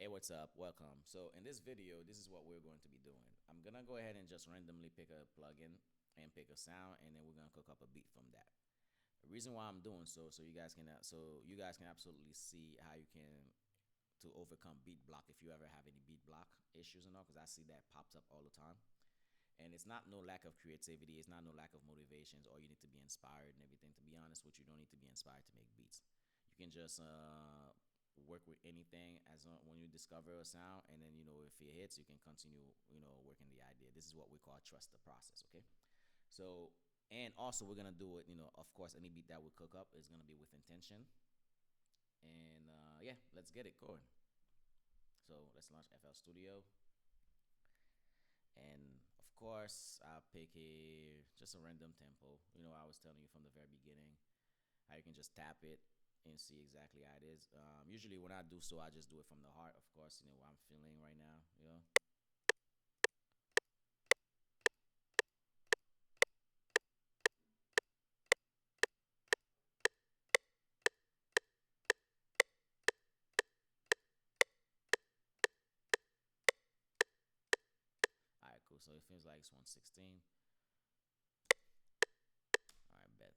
Hey, what's up? Welcome. So in this video, this is what we're going to be doing. I'm gonna go ahead and just randomly pick a plugin and pick a sound, and then we're gonna cook up a beat from that. The reason why I'm doing so you guys can absolutely see how you can to overcome beat block if you ever have any beat block issues and all, because I see that pops up all the time. And it's not no lack of creativity, it's not no lack of motivations, or you need to be inspired and everything. To be honest with you, don't need to be inspired to make beats. You can just work with anything when you discover a sound, and then if it hits, you can continue working the idea. This is what we call trust the process. Okay, so and also we're gonna do it. Of course, any beat that we cook up is gonna be with intention. And yeah, let's get it going. So let's launch FL Studio. And of course, I'll pick just a random tempo. I was telling you from the very beginning how you can just tap it and see exactly how it is. Usually, when I do so, I just do it from the heart. Of course, what I'm feeling right now. All right, cool. So it feels like it's 116. All right, bet.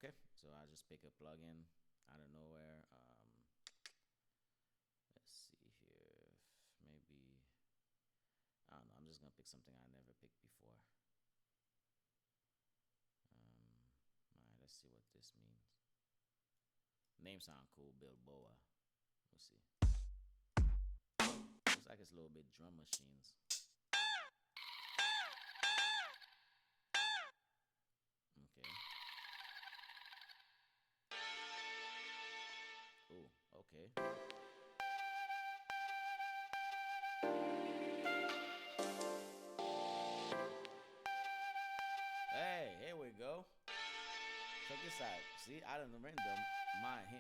Okay, so I just pick a plugin out of nowhere. Let's see here. Maybe I don't know. I'm just gonna pick something I never picked before. All right, let's see what this means. Name sound cool, Bilboa. Let's see. Looks like it's a little bit drum machines. Okay. Ooh, okay. Hey, here we go. Check this out. See, out of the random,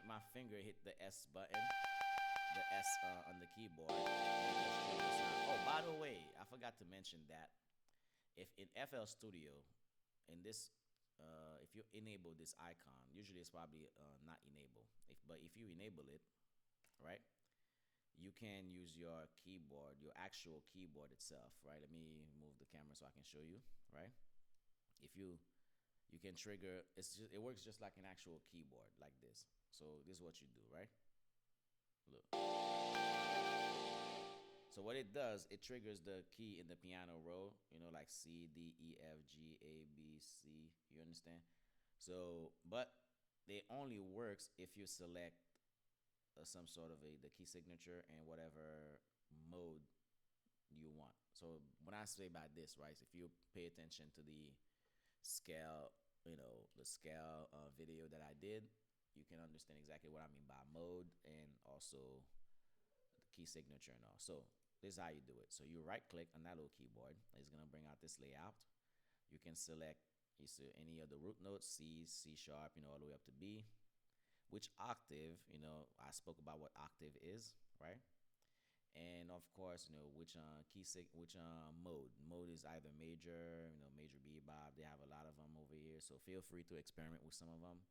my finger hit the S button, the S on the keyboard. Oh, by the way, I forgot to mention that if in FL Studio, in this, if you enable this icon, usually it's probably not enabled. But if you enable it, right, you can use your keyboard, your actual keyboard itself, right? Let me move the camera so I can show you, right? If you can trigger, it works just like an actual keyboard, like this. So this is what you do, right? Look. So what it does, it triggers the key in the piano roll, like C, D, E, F, G, A, B, C. You understand? So, but it only works if you select some sort of the key signature and whatever mode you want. So when I say by this, right, if you pay attention to the scale, the scale video that I did, you can understand exactly what I mean by mode and also the key signature and all. So this is how you do it. So you right click on that little keyboard. It's gonna bring out this layout. You can select any of the root notes, C, C sharp, all the way up to B. Which octave, I spoke about what octave is, right? And of course, which which mode. Mode is either major, major bebop. They have a lot of them over here, so feel free to experiment with some of them.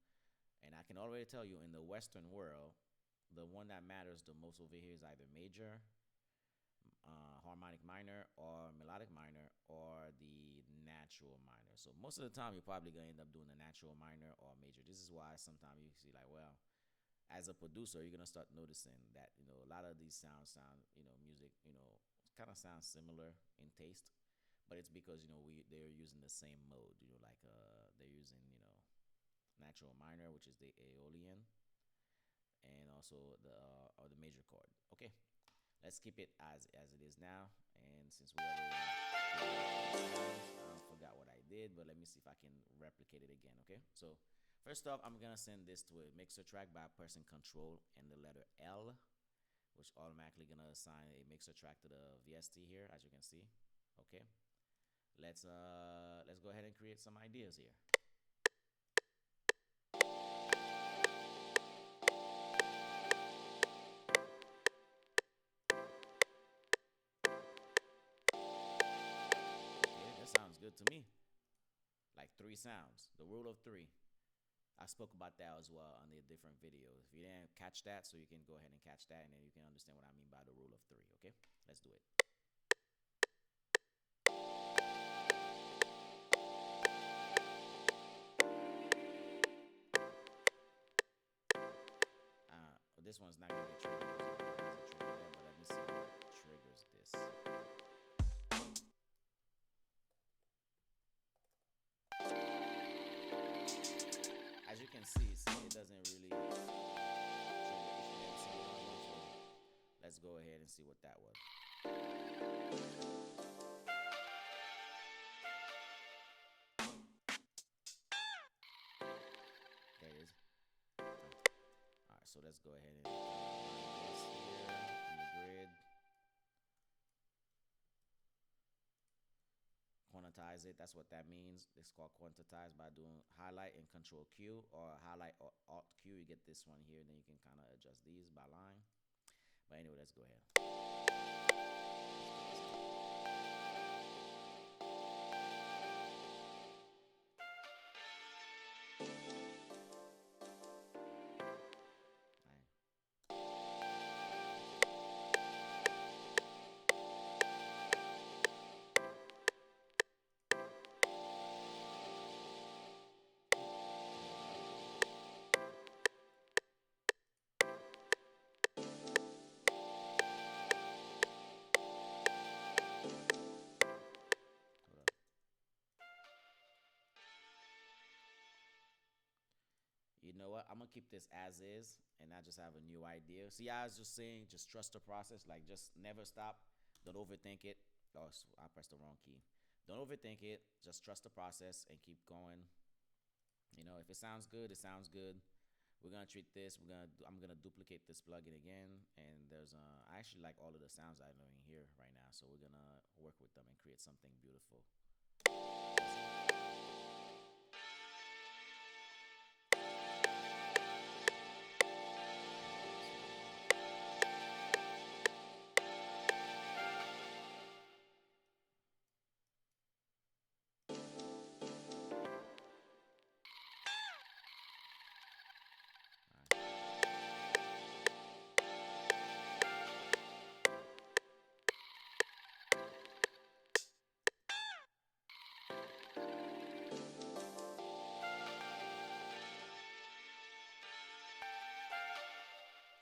And I can already tell you, in the Western world, the one that matters the most over here is either major, harmonic minor, or melodic minor, or the natural minor. So most of the time, you're probably gonna end up doing the natural minor or major. This is why sometimes you see like, well, as a producer, you're gonna start noticing that a lot of these sound music kind of sounds similar in taste, but it's because they're using the same mode. Like they're using natural minor, which is the Aeolian, and also the or the major chord. Okay, let's keep it as it is now. And since we already I forgot what I did, but let me see if I can replicate it again. Okay, so first off, I'm gonna send this to a mixer track by pressing Control and the letter L, which automatically gonna assign a mixer track to the VST here, as you can see. Okay, let's go ahead and create some ideas here. Okay, that sounds good to me. Like three sounds, the rule of three. I spoke about that as well on the different videos. If you didn't catch that, so you can go ahead and catch that, and then you can understand what I mean by the rule of three. Okay, let's do it. This one's not gonna get triggered. It doesn't trigger that, but let me see what triggers this. As you can see, it doesn't really trigger each and every single one of them. So let's go ahead and see what that was. There it is. All right, so let's go ahead and run this here in the grid. Quantize it. That's what that means. It's called quantize by doing highlight and control Q or highlight or alt Q. You get this one here. Then you can kind of adjust these by line. But anyway, let's go ahead. You know what? I'm gonna keep this as is, and I just have a new idea. See, I was just saying, just trust the process. Like, just never stop. Don't overthink it. Oh, I pressed the wrong key. Don't overthink it. Just trust the process and keep going. You know, if it sounds good, it sounds good. We're gonna treat this. I'm gonna duplicate this plugin again, and I actually like all of the sounds I'm doing here right now. So we're gonna work with them and create something beautiful.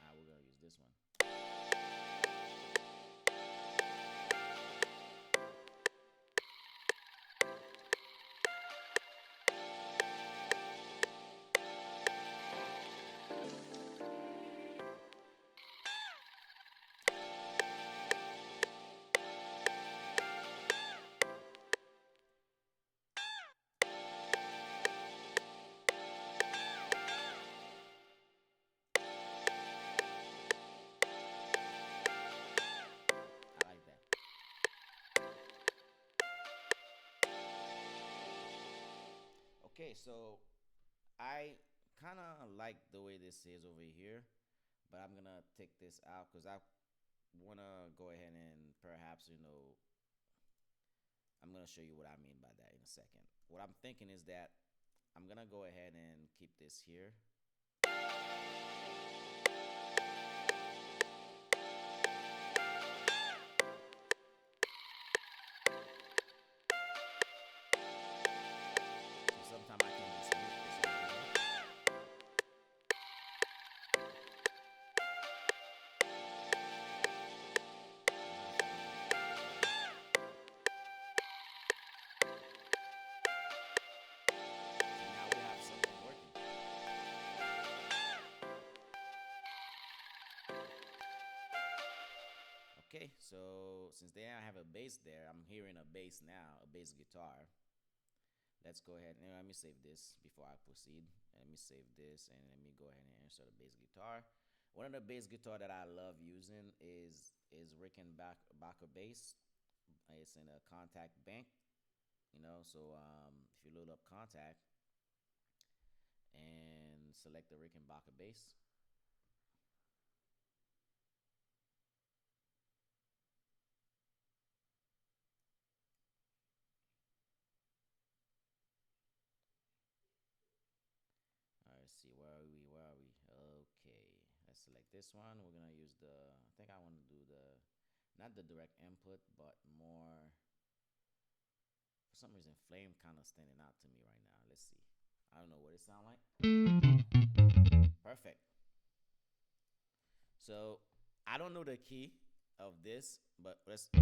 We're gonna use this one. I like that. Okay, so I kind of like the way this is over here, but I'm gonna take this out because I wanna go ahead and perhaps I'm gonna show you what I mean by that in a second. What I'm thinking is that I'm gonna go ahead and keep this here. So sometimes I can just mute this one. So now we have something working. Okay, so since they don't have a bass there, I'm hearing a bass now, a bass guitar. Let's go ahead and let me save this before I proceed. Let me save this and let me go ahead and insert a bass guitar. One of the bass guitar that I love using is Rickenbacker bass. It's in a contact bank, So if you load up contact and select the Rickenbacker bass, let's see, where are we? Where are we? Okay, let's select this one. We're gonna use the. I think I want to do the, not the direct input, but more. For some reason, flame kind of standing out to me right now. Let's see. I don't know what it sound like. Perfect. So I don't know the key of this, but let's. See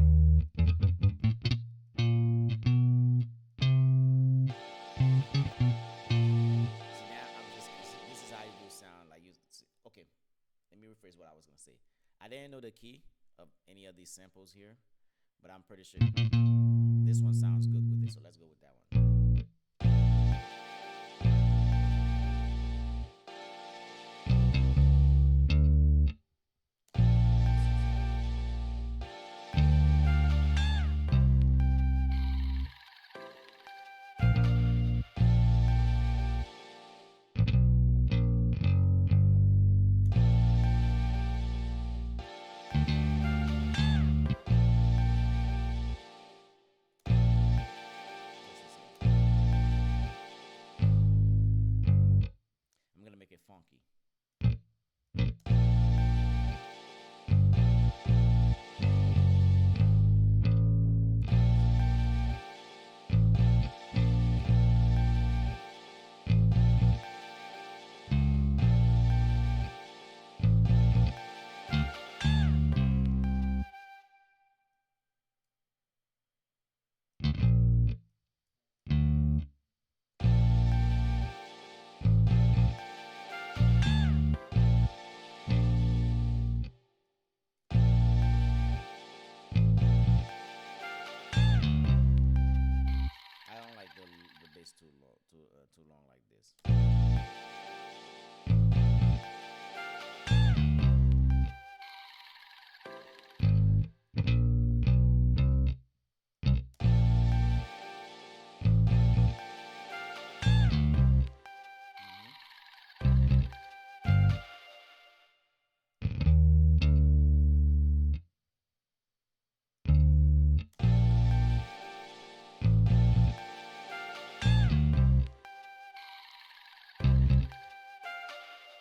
now, I'm just. This is how you do sound. Like you. Okay, let me rephrase what I was gonna say. I didn't know the key of any of these samples here, but I'm pretty sure this one sounds good with it. So let's go with that one. I'm gonna make it funky. I don't like the bass too low, too long like this.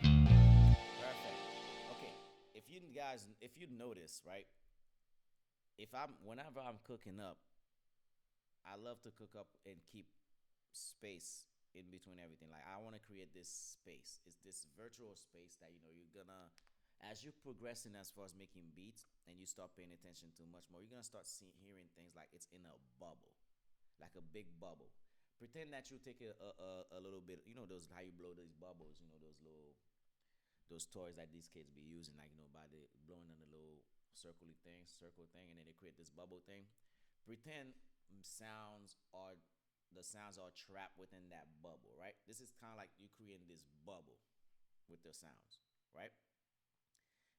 Mhm. Perfect. Okay, if you notice, right? If I'm whenever I'm cooking up, I love to cook up and keep space in between everything. Like I want to create this space. It's this virtual space that you're gonna, as you're progressing as far as making beats, and you start paying attention to much more, you're gonna start hearing things like it's in a bubble, like a big bubble. Pretend that you take a little bit. You know those how you blow these bubbles. You know those little those toys that these kids be using, like by the blowing on the little circle thing, and then they create this bubble thing. Pretend the sounds are trapped within that bubble, right? This is kind of like you creating this bubble with the sounds, right?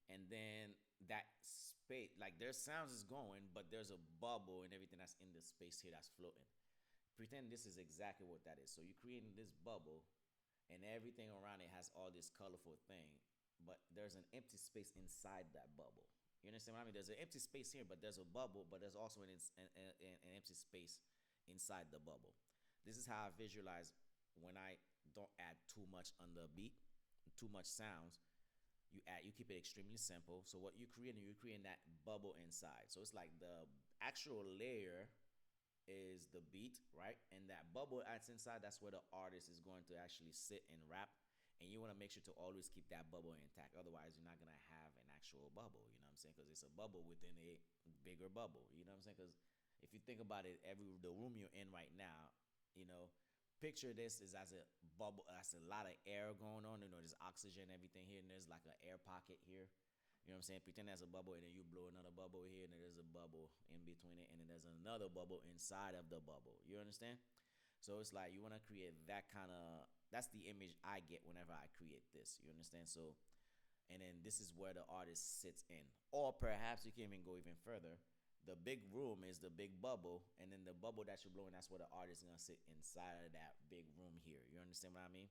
And then that space, like their sounds is going, but there's a bubble and everything that's in the space here that's floating. Pretend this is exactly what that is. So you're creating this bubble, and everything around it has all this colorful thing, but there's an empty space inside that bubble. You understand what I mean? There's an empty space here, but there's a bubble, but there's also an empty space inside the bubble. This is how I visualize when I don't add too much on the beat, too much sounds. You keep it extremely simple. So what you're creating that bubble inside. So it's like the actual layer is the beat, right? And that bubble that's inside, that's where the artist is going to actually sit and rap. And you want to make sure to always keep that bubble intact. Otherwise, you're not going to have an actual bubble. You know what I'm saying? Because it's a bubble within a bigger bubble. You know what I'm saying? Because if you think about it, the room you're in right now, you know, picture this is as a bubble. That's a lot of air going on. You know, there's oxygen, everything here, and there's like an air pocket here. You know what I'm saying? Pretend there's a bubble, and then you blow another bubble here, and then there's a bubble in between it, and then there's another bubble inside of the bubble. You understand? So it's like you want to create that kind of. That's the image I get whenever I create this. You understand? So, and then this is where the artist sits in, or perhaps you can even go even further. The big room is the big bubble, and then the bubble that you're blowing, that's where the artist is gonna sit inside of that big room here. You understand what I mean?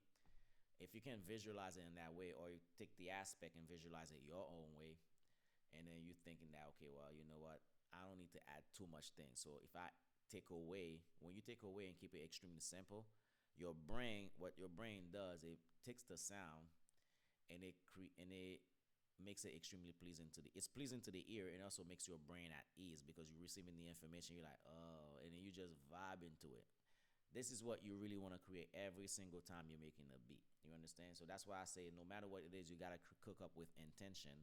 If you can visualize it in that way, or you take the aspect and visualize it your own way, and then you're thinking that, okay, well, you know what, I don't need to add too much things. So if I take away, when you take away and keep it extremely simple, your brain, what your brain does, it takes the sound and it makes it extremely pleasing to the it's pleasing to the ear, and also makes your brain at ease because you're receiving the information. You're like, oh, and then you just vibe into it. This is what you really want to create every single time you're making a beat. You understand? So that's why I say no matter what it is, you gotta cook up with intention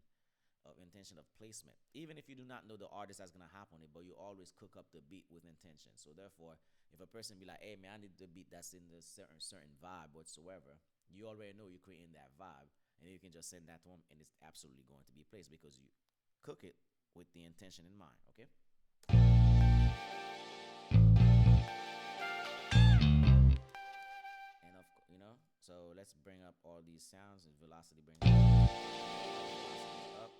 of placement. Even if you do not know the artist that's gonna hop on it, but you always cook up the beat with intention. So therefore, if a person be like, "Hey man, I need the beat that's in the certain vibe whatsoever," you already know you're creating that vibe, and you can just send that to them, and it's absolutely going to be placed because you cook it with the intention in mind. Okay. And so let's bring up all these sounds and velocity. Bring velocity up.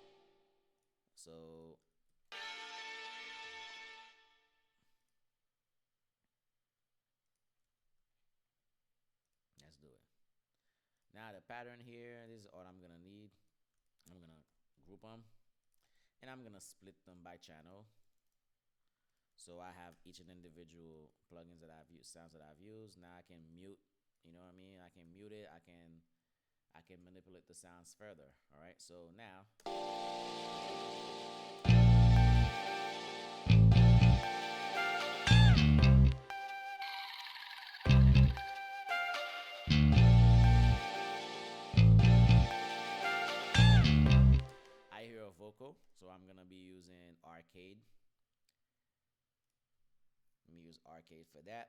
So let's do it. Now the pattern here, this is all I'm gonna need. I'm gonna group them, and I'm gonna split them by channel. So I have each and individual plugins that I've used, sounds that I've used. Now I can mute. You know what I mean? I can mute it. I can manipulate the sounds further. All right. So now I hear a vocal, so I'm gonna be using arcade. Let me use arcade for that.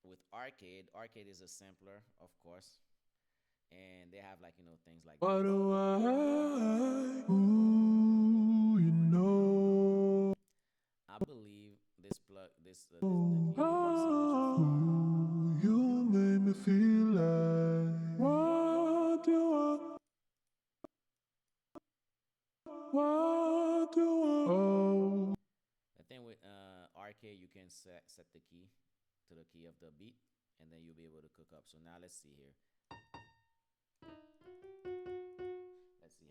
With arcade is a sampler, of course, and they have like things like What this. do I? Ooh, you know. I believe the key that I'm singing to for. Ooh, you make me feel like. What do I? Oh. The thing with arcade, you can set the key to the key of the beat, and then you'll be able to cook up. So now let's see here. Let's see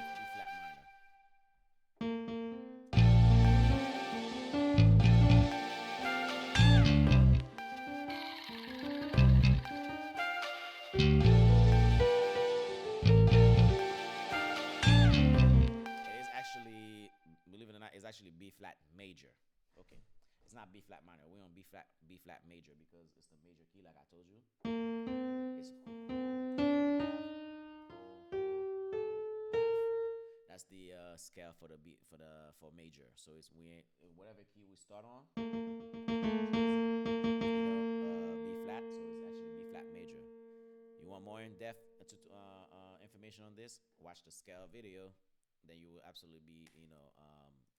B flat minor. It is actually, believe it or not, it's actually B flat major. Okay, it's not B flat minor. We're on B flat major because it's the major key, like I told you. It's that's the scale for the B for major. So it's we whatever key we start on, B flat. So it's actually B flat major. You want more in depth information on this? Watch the scale video. Then you will absolutely be,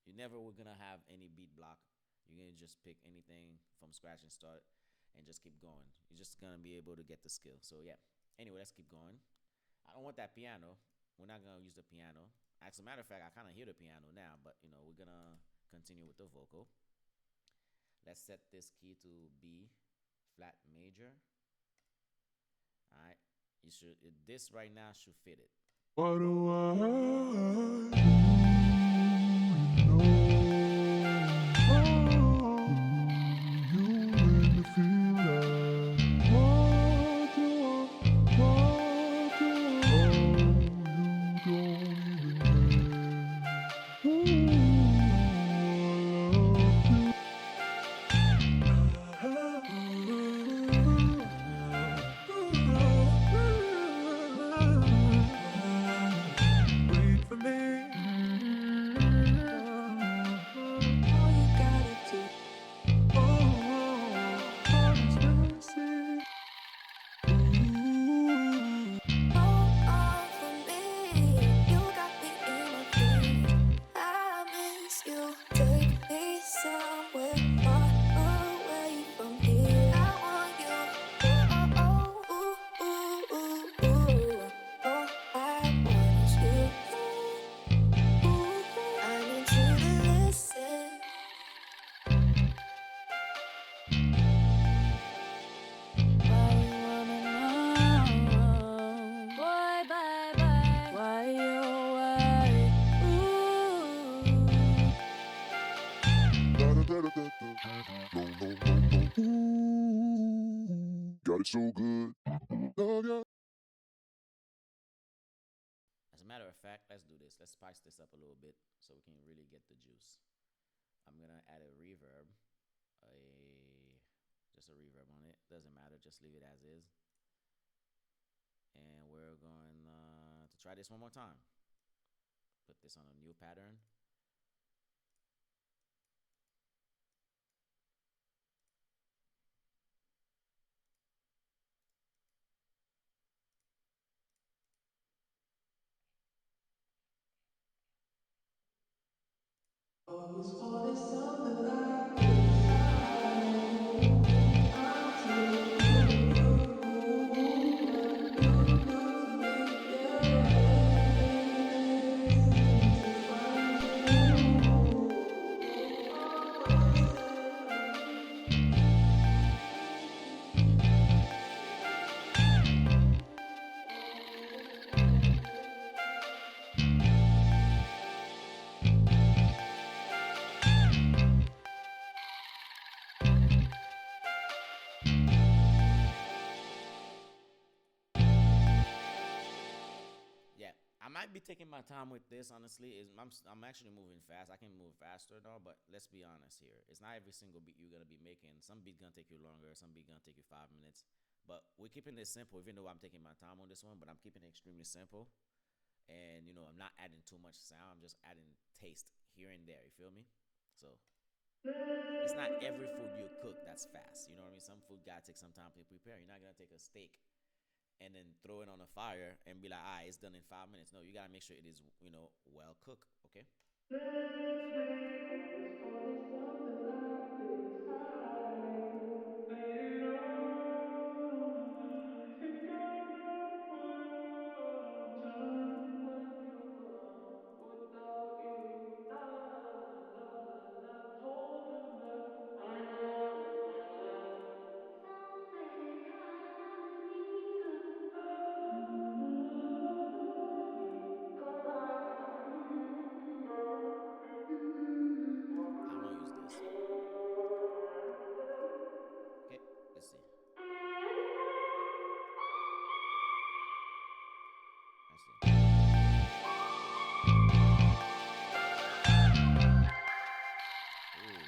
you never were gonna have any beat block. You're gonna just pick anything from scratch and start, and just keep going. You're just gonna be able to get the skill. So yeah. Anyway, let's keep going. I don't want that piano. We're not gonna use the piano. As a matter of fact, I kind of hear the piano now, but we're gonna continue with the vocal. Let's set this key to B flat major. All right, this right now should fit it. What do I? You make me feel like. What do I? What do I? Oh, you don't even care. Wait for me. got it so good. Love ya. As a matter of fact, let's do this. Let's spice this up a little bit so we can really get the juice. I'm gonna add a reverb, a just a reverb on it. Doesn't matter. Just leave it as is. And we're going to try this one more time. Put this on a new pattern. Always wanted something like this. I until you look familiar. Seem to find you always Yeah, I might be taking my time with this. Honestly, is I'm actually moving fast. I can move faster and all, but let's be honest here. It's not every single beat you're gonna be making. Some beat gonna take you longer. Some beat gonna take you 5 minutes. But we're keeping this simple, even though I'm taking my time on this one. But I'm keeping it extremely simple, and I'm not adding too much sound. I'm just adding taste here and there. You feel me? So it's not every food you cook that's fast. You know what I mean? Some food gotta take some time to prepare. You're not gonna take a steak and then throw it on a fire and be like, ah, it's done in 5 minutes. No, you gotta make sure it is, well cooked. Okay. always wanted something like this. I made it all. I think I know what time when you're gone. Without you, la la la la la la. Told him that I know, I know. I'm gonna use this. Okay. Let's see. Let's see. Ooh.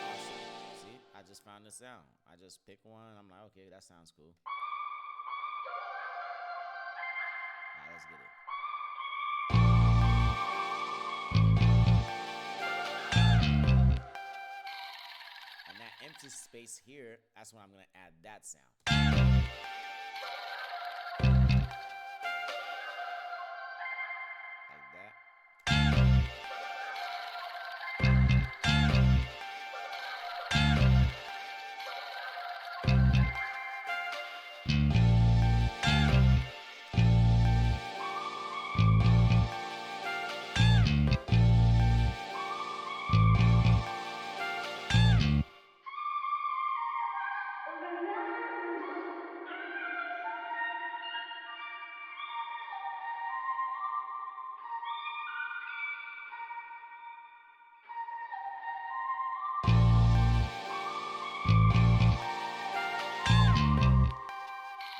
Awesome. See, I just found the sound. I just pick one. I'm like, okay, that sounds cool. All right, let's get it. And that empty space here, that's when I'm gonna add that sound. Like that.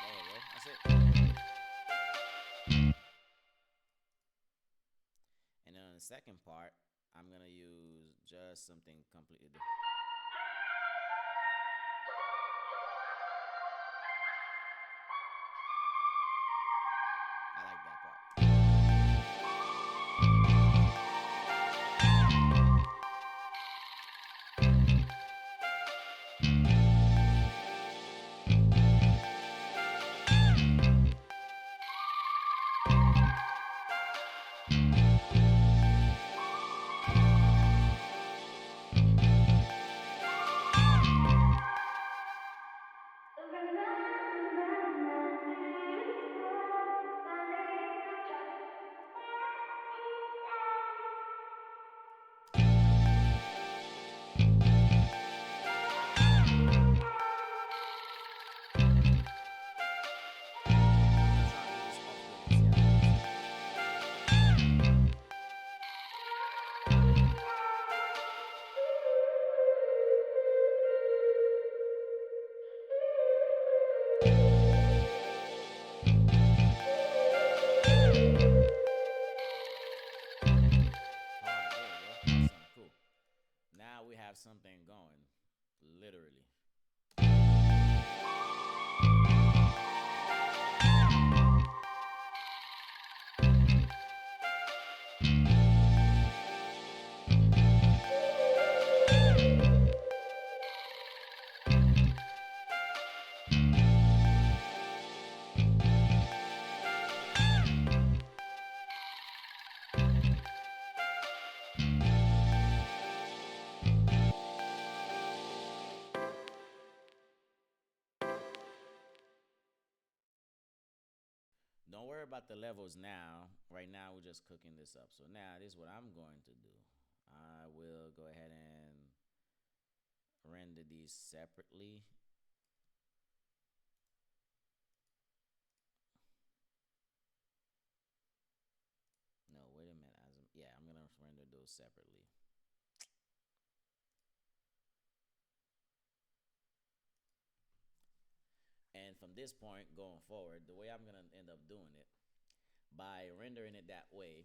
There you go. That's it. And then on the second part, I'm gonna use just something completely different. I like that part. have something going, literally. Don't worry about the levels now. Right now, we're just cooking this up. So now, this is what I'm going to do. I will go ahead and render these separately. No, wait a minute. Yeah, I'm gonna render those separately. And from this point going forward, the way I'm gonna end up doing it, by rendering it that way,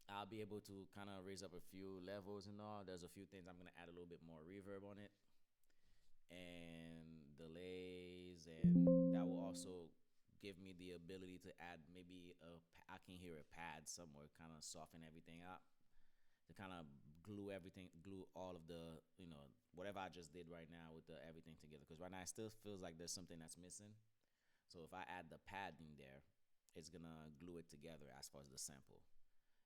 I'll be able to kind of raise up a few levels and all. There's a few things I'm gonna add a little bit more reverb on it and delays, and that will also give me the ability to add maybe I can hear a pad somewhere, kind of soften everything up to kind of glue everything, glue all of the, whatever I just did right now with the everything together. Because right now it still feels like there's something that's missing. So if I add the pad in there, it's gonna glue it together as far as the sample.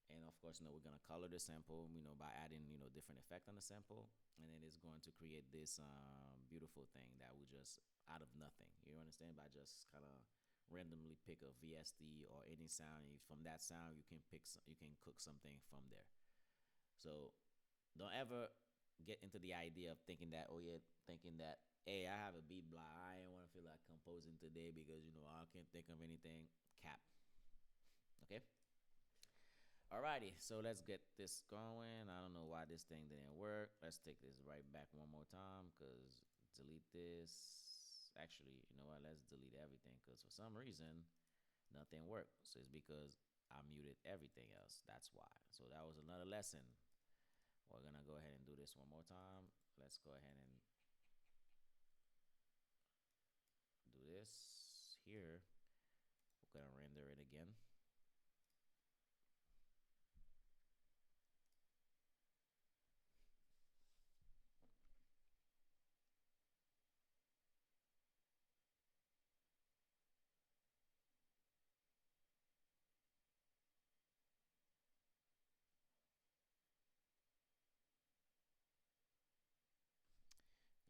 And of course, we're gonna color the sample, by adding, different effect on the sample, and then it's going to create this beautiful thing that we just out of nothing. You understand? By just kind of randomly pick a VST or any sound. From that sound, you can you can cook something from there. So don't ever get into the idea of thinking that, oh yeah, thinking that, hey, I have a beat block. I ain't want to feel like composing today because I can't think of anything. Cap. Okay. Alrighty, so let's get this going. I don't know why this thing didn't work. Let's take this right back one more time, because delete this. Actually, you know what? Let's delete everything, because for some reason, nothing worked. So it's because I muted everything else. That's why. So that was another lesson. We're gonna go ahead and do this one more time. Let's go ahead and do this here. We're gonna render it again.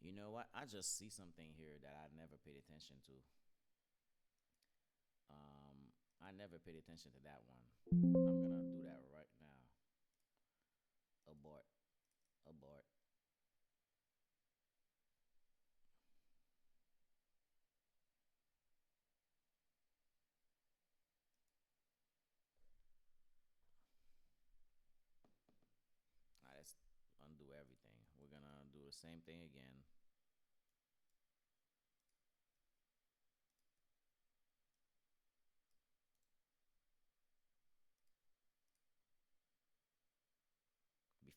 You know what? I just see something here that I never paid attention to. I never paid attention to that one. I'm gonna do that right now. Abort. Abort. Alright, let's undo everything. We're gonna do the same thing again.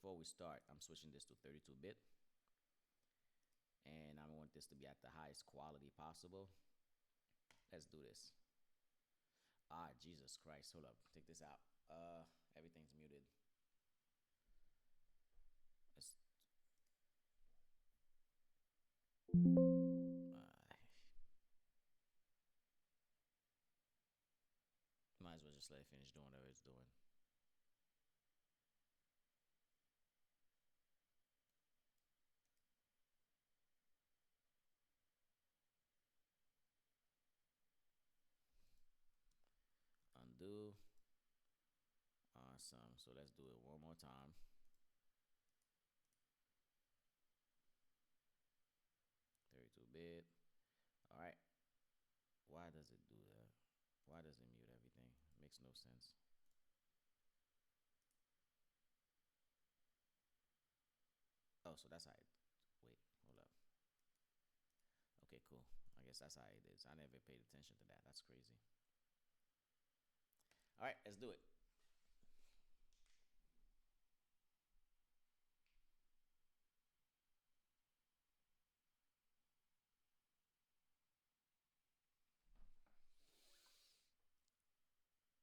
Before we start, I'm switching this to 32-bit, and I want this to be at the highest quality possible. Let's do this. Ah, Jesus Christ. Hold up. Take this out. Everything's muted. Let's. Might as well just let it finish doing whatever it's doing. Undo. Awesome. So let's do it one more time. 32-bit. All right. Why does it do that? Why does it mute everything? Makes no sense. Oh, so that's how it. Wait, hold up. Okay, cool. I guess that's how it is. I never paid attention to that. That's crazy. All right, let's do it.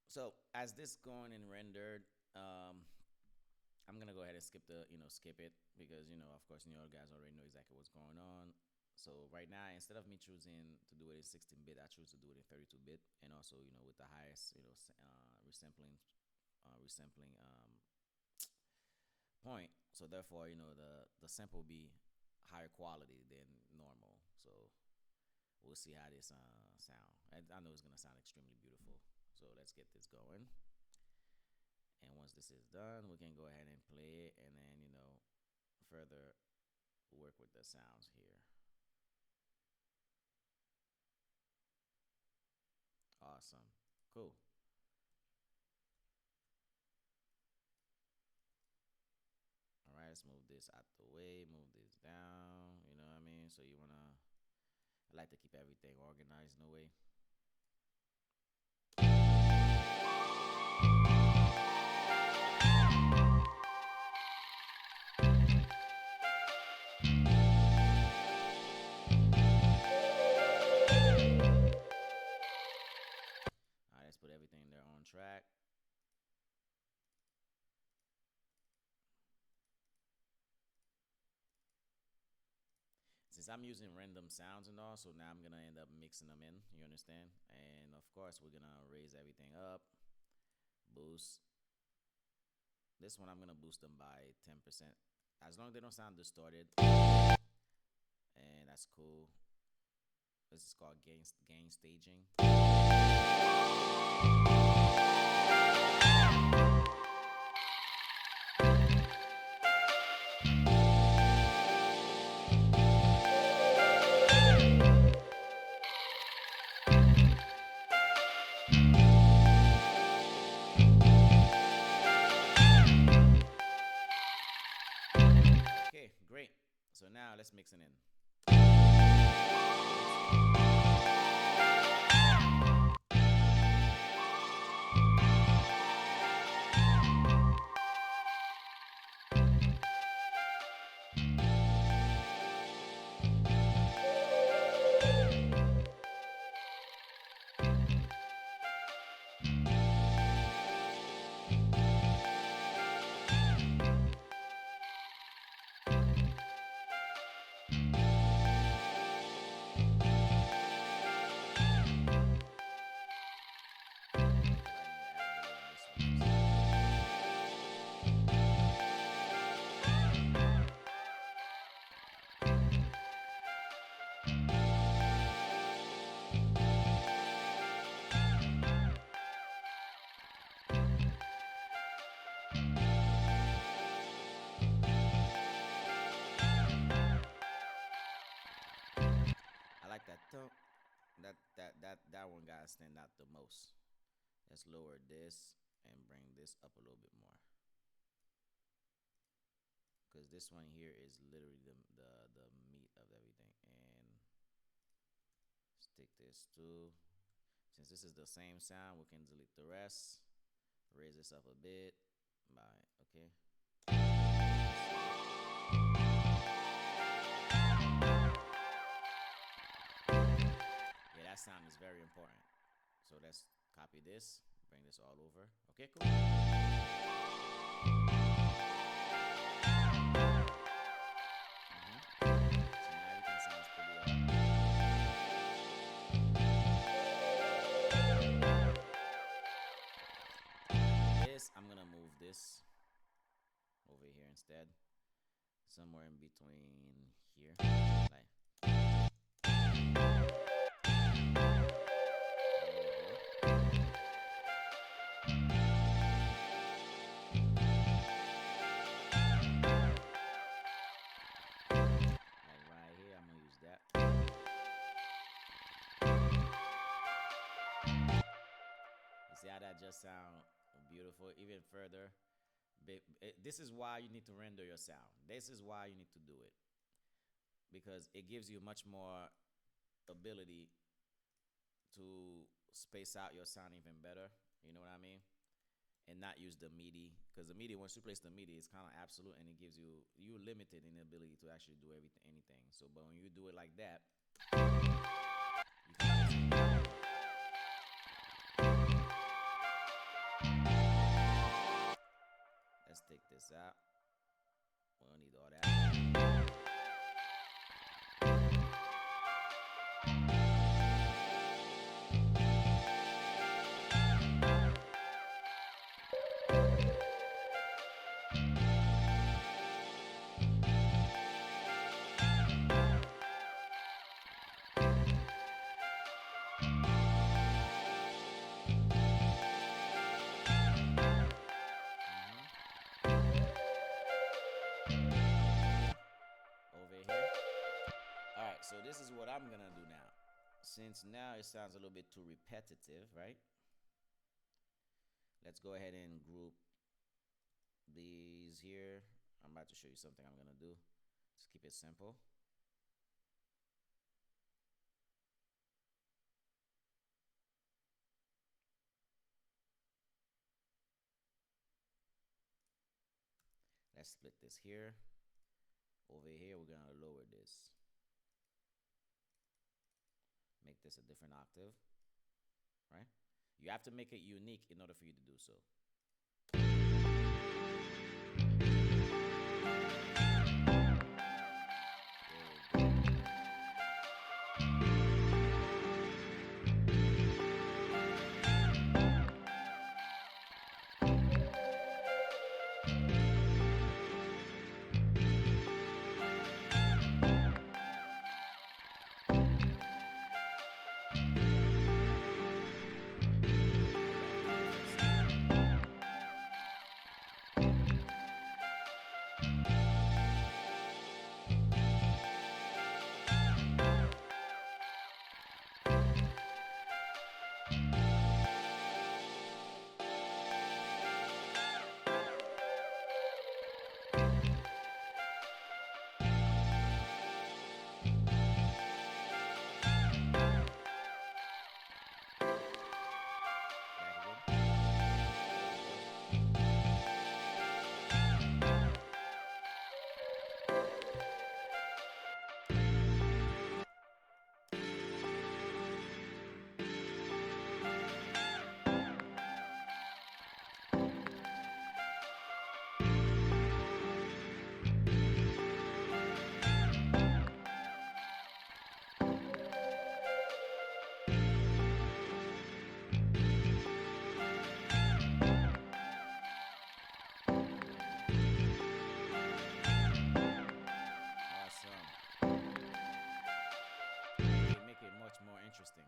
So as this going and rendered, I'm gonna go ahead and skip the skip it because of course guys already know exactly what's going on. So right now, instead of me choosing to do it in 16-bit, I choose to do it in 32-bit, and also with the highest resampling point. So therefore, the sample will be higher quality than normal. So we'll see how this sound. And I know it's gonna sound extremely beautiful. So let's get this going. And once this is done, we can go ahead and play it, and then further work with the sounds here. Awesome. Cool. All right, let's move this out the way, move this down. You know what I mean? So I like to keep everything organized in a way. All right, let's put everything there on track. Since I'm using random sounds and all, so now I'm gonna end up mixing them in. You understand? And of course, we're gonna raise everything up, boost. This one I'm gonna boost them by 10%, as long as they don't sound distorted, and that's cool. This is called gain staging. Okay, great. So now let's mix it in. I like that thump. That one gotta stand out the most. Let's lower this and bring this up a little bit more. Cause this one here is literally the meat of everything. And stick this too. Since this is the same sound, we can delete the rest. Raise this up a bit. Bye. Okay. Yeah, that sound is very important. So let's copy this, bring this all over. Okay, cool. So now everything sounds pretty well. This, I'm gonna move this over here instead. Somewhere in between here. Like. Right here, I'm gonna use that. You see how that just sound beautiful? Even further. This is why you need to render your sound. This is why you need to do it. Because it gives you much more ability to space out your sound even better. You know what I mean? And not use the MIDI, because the MIDI, once you place the MIDI, it's kind of absolute, and it gives you limited in the ability to actually do anything. So, but when you do it like that, you can this out. We don't need all that. Over here. All right, so this is what I'm gonna do now. Since now it sounds a little bit too repetitive, right? Let's go ahead and group these here. I'm about to show you something I'm gonna do. Just keep it simple. Let's split this here. Over here, we're gonna lower this. Make this a different octave, right? You have to make it unique in order for you to do so. There we go. Back again. Awesome. Make it much more interesting.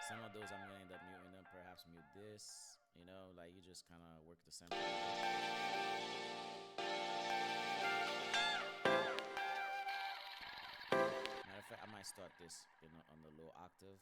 Some of those I'm gonna end up muting them. Perhaps mute this. You know, like you just kind of work the sample. Matter of fact, I might start this on the low octave.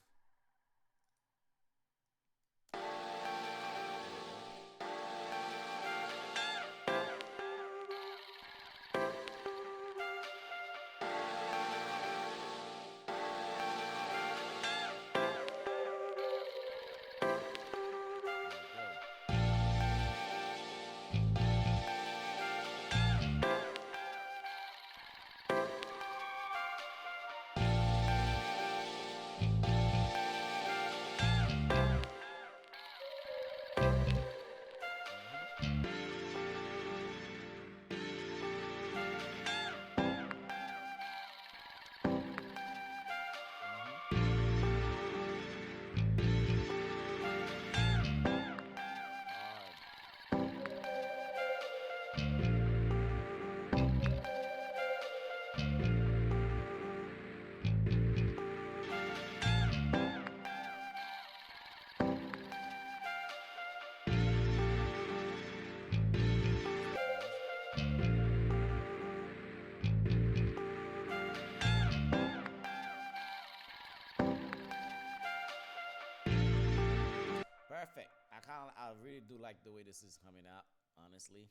Perfect. I really do like the way this is coming out, honestly.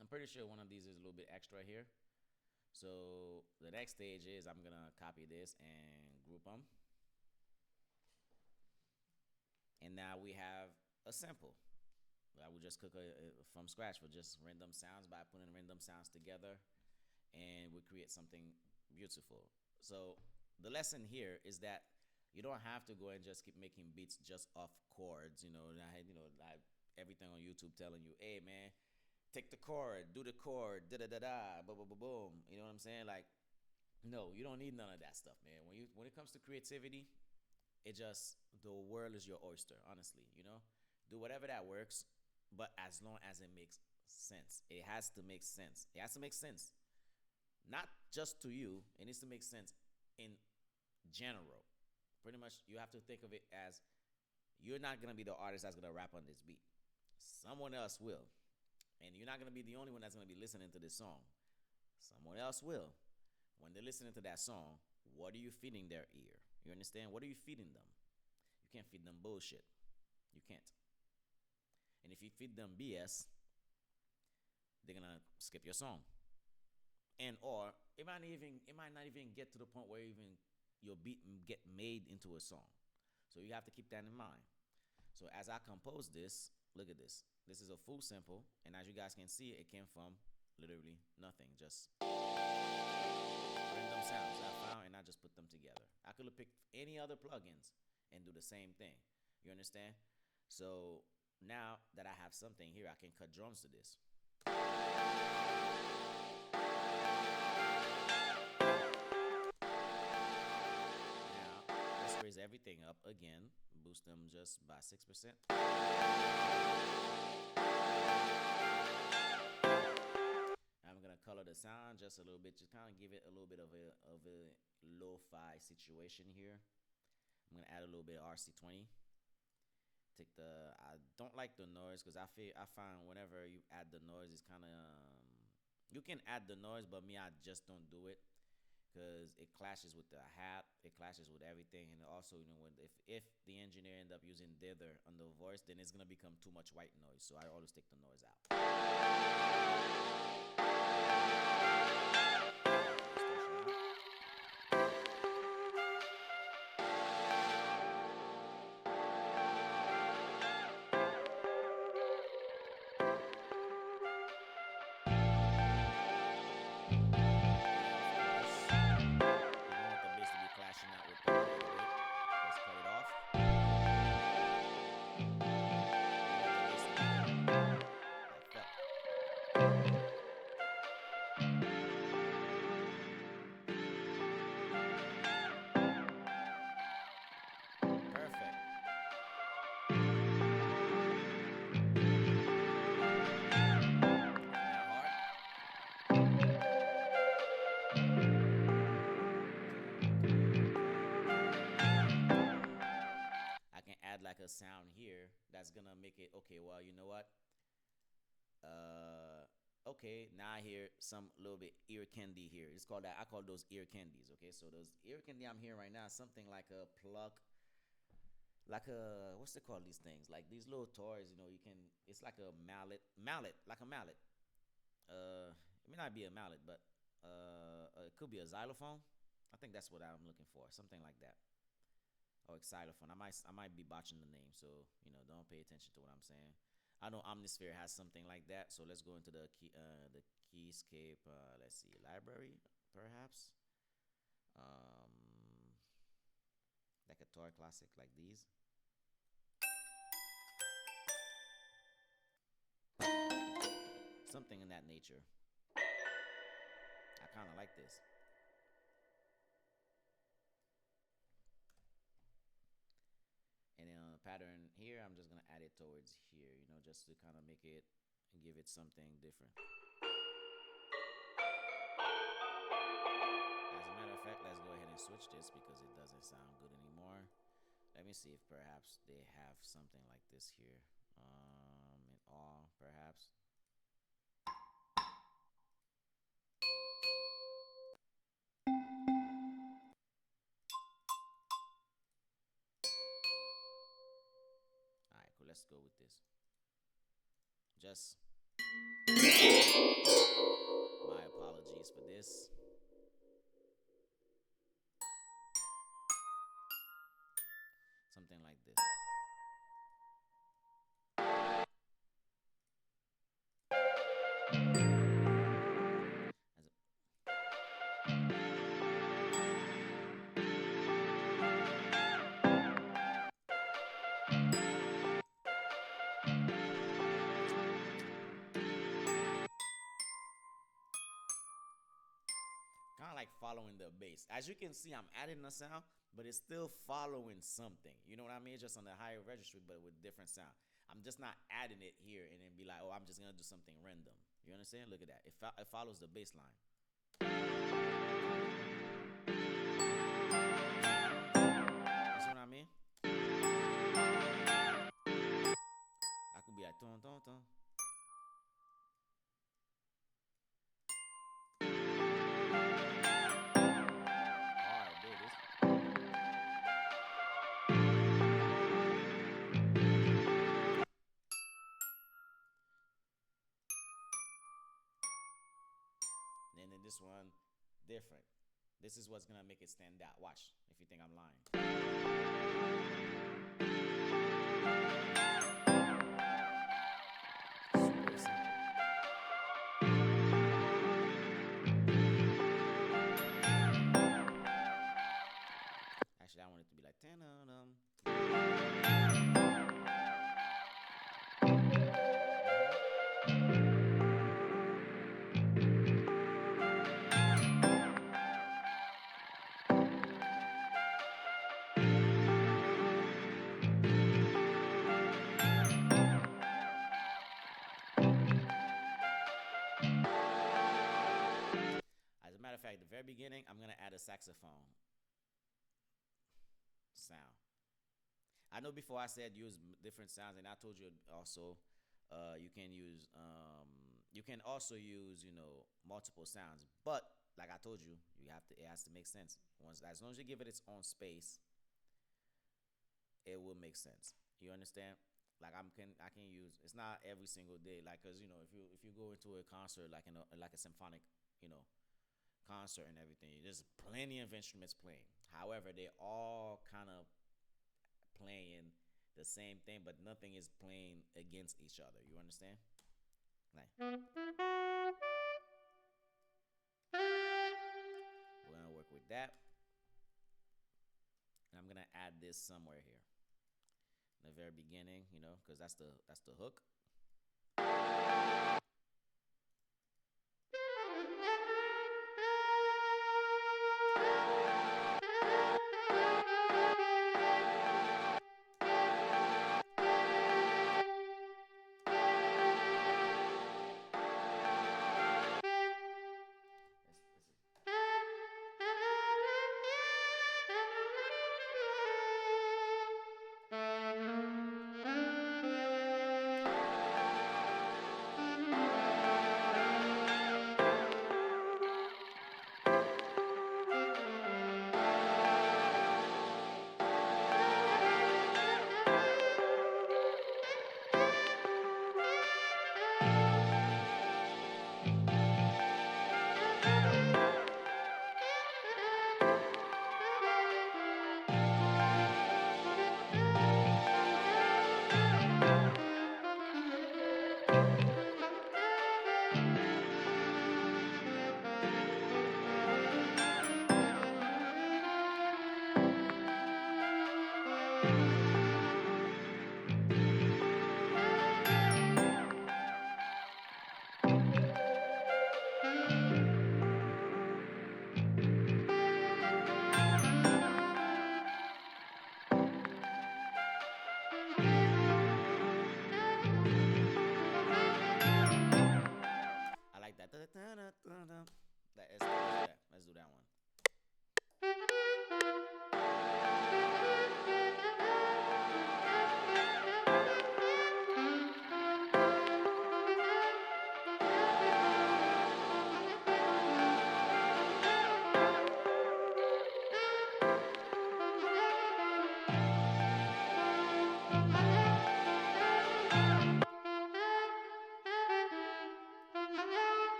I'm pretty sure one of these is a little bit extra here. So the next stage is I'm gonna copy this and group them. And now we have a sample. I would just cook from scratch with just random sounds by putting random sounds together, and we create something beautiful. So the lesson here is that you don't have to go and just keep making beats just off chords. I had everything on YouTube telling you, hey man, take the chord, do the chord, da da da da, boom boom boom boom. You know what I'm saying? Like, no, you don't need none of that stuff, man. When it comes to creativity, it just the world is your oyster. Honestly, do whatever that works, but as long as it makes sense, it has to make sense. It has to make sense, not just to you. It needs to make sense in general. Pretty much, you have to think of it as you're not gonna be the artist that's gonna rap on this beat. Someone else will, and you're not gonna be the only one that's gonna be listening to this song. Someone else will. When they're listening to that song, what are you feeding their ear? You understand? What are you feeding them? You can't feed them bullshit. You can't. And if you feed them BS, they're gonna skip your song. And or it might not even get to the point where even your beat get made into a song. So you have to keep that in mind. So as I compose this, look at this. This is a full sample, and as you guys can see, it came from literally nothing, just random sounds that I found, and I just put them together. I could have picked any other plugins and do the same thing. You understand? So now that I have something here, I can cut drums to this. Now let's raise everything up again, boost them just by 6%. I'm gonna color the sound just a little bit, just kind of give it a little bit of a lo-fi situation here. I'm gonna add a little bit of RC20. I don't like the noise because I find whenever you add the noise, it's kind of you can add the noise, but me, I just don't do it because it clashes with the hat, it clashes with everything, and also when if the engineer end up using dither on the voice, then it's gonna become too much white noise. So I always take the noise out. Perfect. Now hard. I can add like a sound here that's gonna make it okay. Well, you know what? Okay, now I hear some little bit ear candy here. It's called that. I call those ear candies. Okay, so those ear candy I'm hearing right now, is something like a plug, like a what's it called? These things, like these little toys. You can. It's like a mallet, like a mallet. It may not be a mallet, but it could be a xylophone. I think that's what I'm looking for, something like that, or xylophone. I might be botching the name, so don't pay attention to what I'm saying. I know Omnisphere has something like that, so let's go into the keyscape. Let's see, library perhaps. Um, like a toy classic like these, something in that nature. I kind of like this. And then on the pattern here, I'm just gonna add it towards here, just to kind of make it and give it something different. As a matter of fact, let's go ahead and switch this because it doesn't sound good anymore. Let me see if perhaps they have something like this here. In all, perhaps. All right, cool. Let's go with this. Just my apologies for this. Something like this. As a, following the bass. As you can see, I'm adding a sound, but it's still following something. You know what I mean? Just on the higher registry, but with different sound. I'm just not adding it here and then be like, oh, I'm just gonna do something random. You understand? Look at that. It follows the bass line. You see what I mean? I could be like, dun dun dun. Alright, there it is. And then this one, different. This is what's gonna make it stand out. Watch if you think I'm lying. Super simple. Actually, I want it to be like As a matter of fact, at the very beginning, I'm gonna add a saxophone sound. I know before I said use different sounds, and I told you also you can also use multiple sounds. But like I told you, it has to make sense. Once as long as you give it its own space, it will make sense. You understand? Like I can use it's not every single day. Like cause if you go into a concert like a symphonic you know concert and everything, there's plenty of instruments playing. However, they all kind of playing the same thing, but nothing is playing against each other. You understand? Like we're gonna work with that, and I'm gonna add this somewhere here in the very beginning, because that's the hook.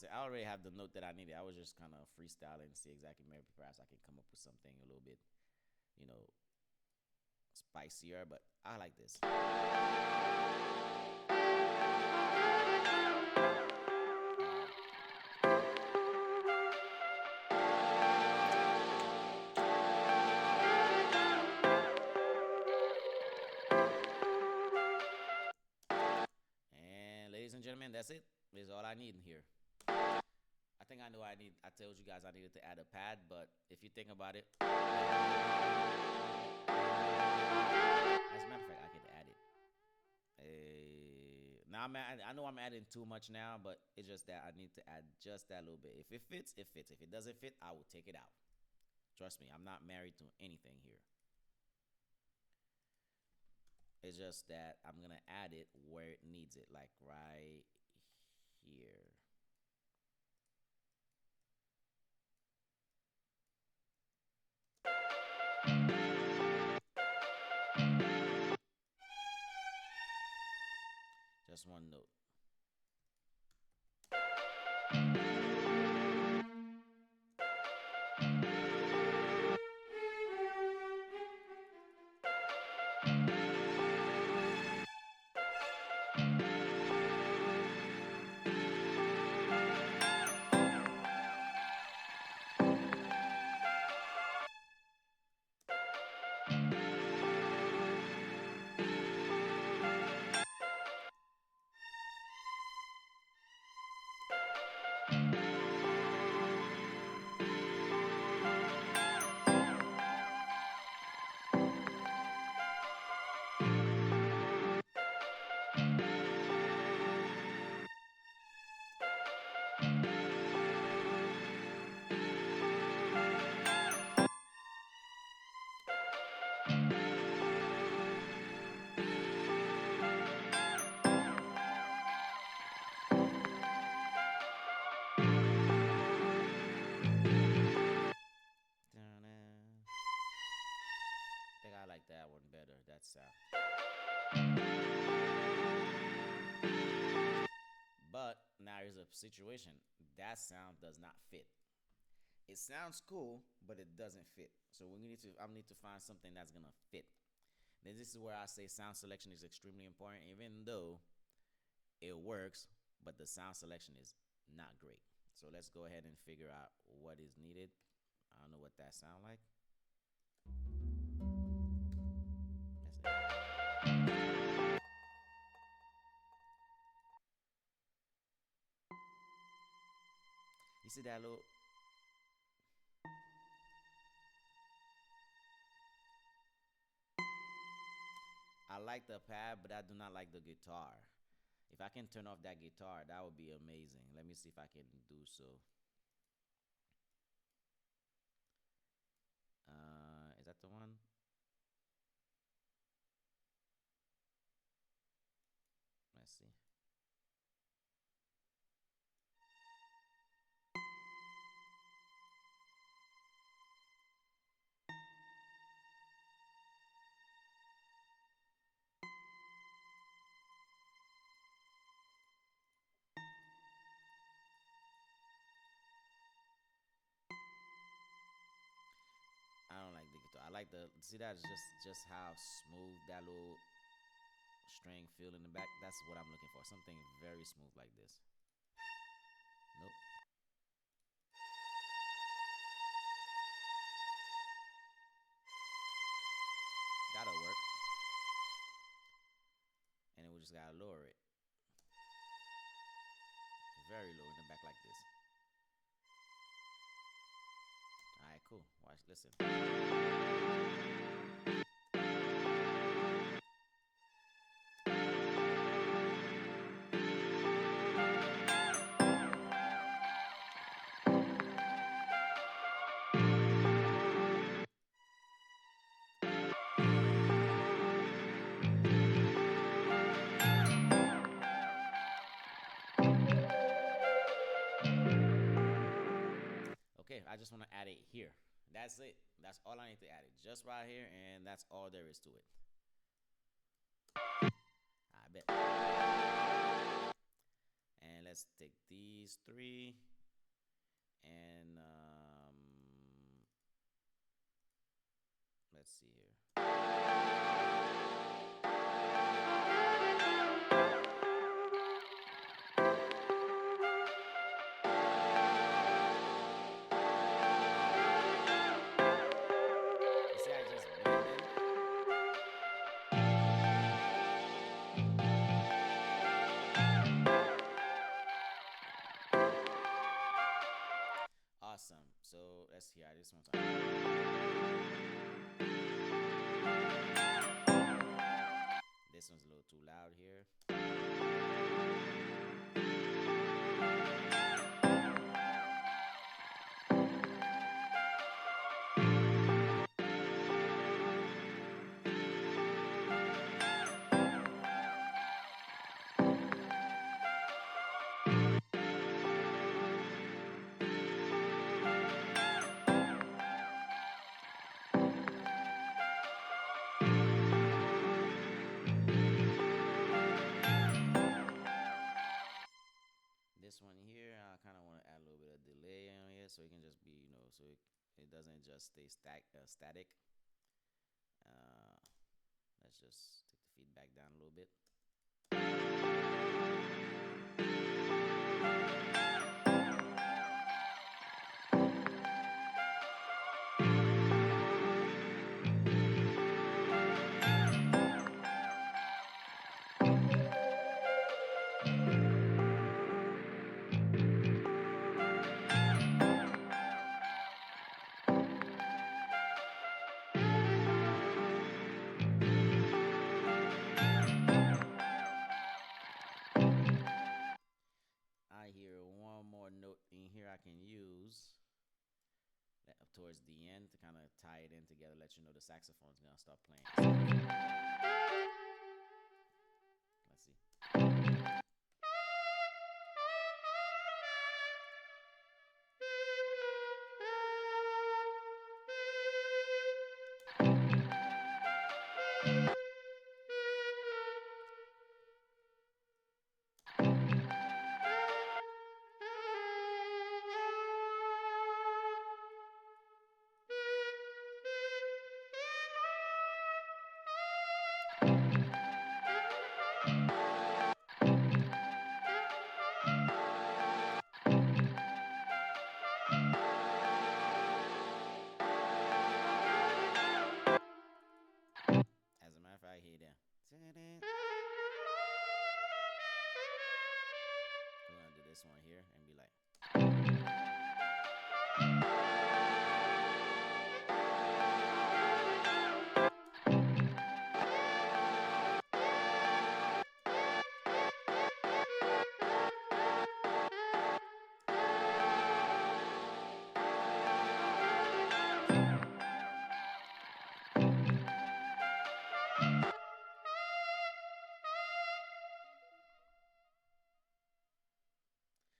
I already have the note that I needed. I was just kind of freestyling and see exactly. Maybe perhaps I can come up with something a little bit, you know, spicier. But I like this. And ladies and gentlemen, that's it. This is all I need in here. I think I know I need. I told you guys I needed to add a pad, but if you think about it, as a matter of fact, I could add it. Now I know I'm adding too much now, but it's just that I need to add just that little bit. If it fits, it fits. If it doesn't fit, I will take it out. Trust me, I'm not married to anything here. It's just that I'm gonna add it where it needs it, like right here. Just one note. I think I like that one better. That sound. But now here's a situation. That sound does not fit. It sounds cool, but it doesn't fit. So we need to I need to find something that's gonna fit. Then this is where I say sound selection is extremely important, even though it works, but the sound selection is not great. So let's go ahead and figure out what is needed. I don't know what that sound like. That's it. You see that little? I like the pad, but I do not like the guitar. If I can turn off that guitar, that would be amazing. Let me see if I can do so. Is that the one? Let's see. I don't like the guitar. I like the see that is just how smooth that little string feel in the back. That's what I'm looking for. Something very smooth like this. Nope. That'll work. And then we just gotta lower it. Very low in the back like this. Alright, cool. Watch, listen. Okay, I just want to add it here. That's it. That's all I need to add it. Just right here, and that's all there is to it. I bet. And let's take these three and let's see here. You see, I just blend in. Awesome. So let's hear this one time. This one's a little too loud here. This one here, I kind of want to add a little bit of delay on here so it can just be, so it doesn't just stay static. Uh, let's just take the feedback down a little bit. I hear one more note in here I can use towards the end to kind of tie it in together, let you know the saxophone's gonna start playing. Let's see. As a matter of fact, here then. We're gonna do this one here and be like.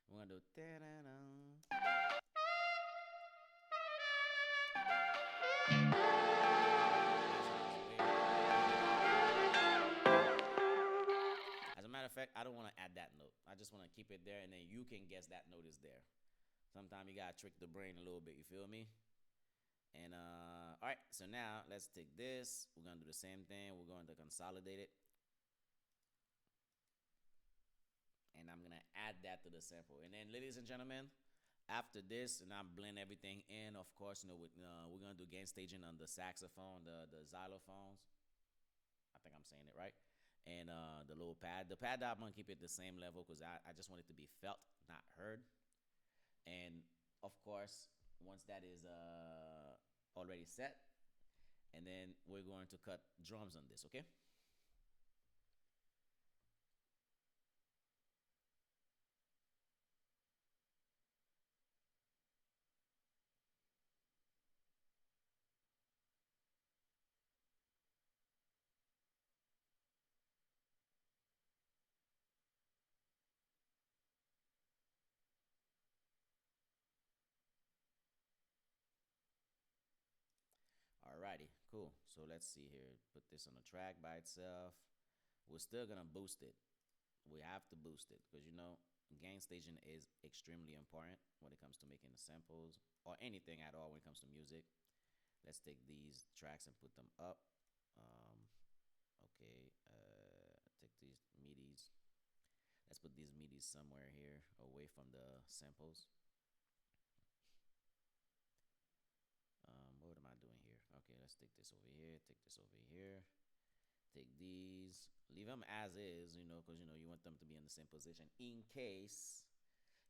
We're gonna do da-da-da. As a matter of fact, I don't want to add that note. I just want to keep it there, and then you can guess that note is there. Sometimes you gotta trick the brain a little bit. You feel me? And all right. So now let's take this. We're gonna do the same thing. We're going to consolidate it, and I'm gonna add that to the sample. And then, ladies and gentlemen, after this, and I blend everything in. Of course, we're gonna do gain staging on the saxophone, the xylophones. I think I'm saying it right. And the little pad. The pad, I'm gonna keep it the same level because I just want it to be felt, not heard. And of course, once that is already set, and then we're going to cut drums on this. Okay. Alrighty, cool. So let's see here. Put this on the track by itself. We're still gonna boost it. We have to boost it because gain staging is extremely important when it comes to making the samples or anything at all when it comes to music. Let's take these tracks and put them up. Okay, take these midis. Let's put these midis somewhere here away from the samples. What am I doing here? Okay, let's take this over here. Take this over here. Take these. Leave them as is, because you want them to be in the same position in case